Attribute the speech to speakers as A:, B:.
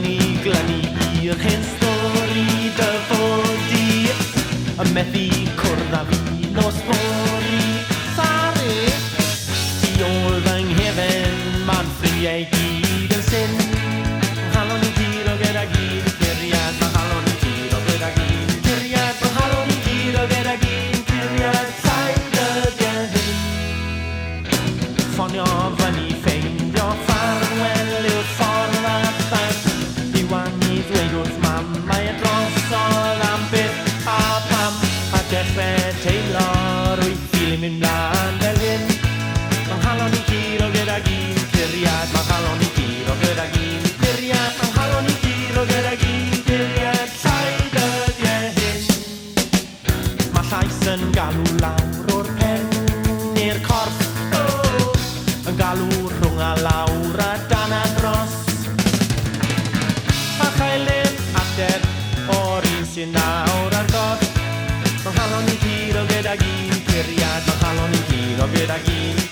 A: glynu i'r hen stori dy fod i methu cwrdd â fi nos fori. Sari, tu ôl fy nghefn, ma'n ffrindiau gyd yn syn. Halon ni giro gyda gyd yn curiad, mae halon ni giro gyda gyd yn curiad, mae halon ni giro gyda gyd yn curiad, saith dyddiau hyn. Ffonio fyny ffeindio ffarwel yw'r ffordd allan i wan i ddweud wrth mam mae e drosodd am byth a pam a dechrau teimlo rwy'n ffili mynd mlaen fel hyn. Mae halon ni giro gyda gyd yn curiad, mae halon ni giro gyda gyd yn curiad, mae halon ni giro gyda gyd yn curiad, saith dyddiau hyn. Mae llais yn galw lawr o'r pen i'r corff, yn galw rhwng a lawr a dan a dros. A chaelyn ateb o'r un sy'n nawr ar goll. Mae halon ni giro gyda gyd yn curiad, mae halon ni giro gyda gyd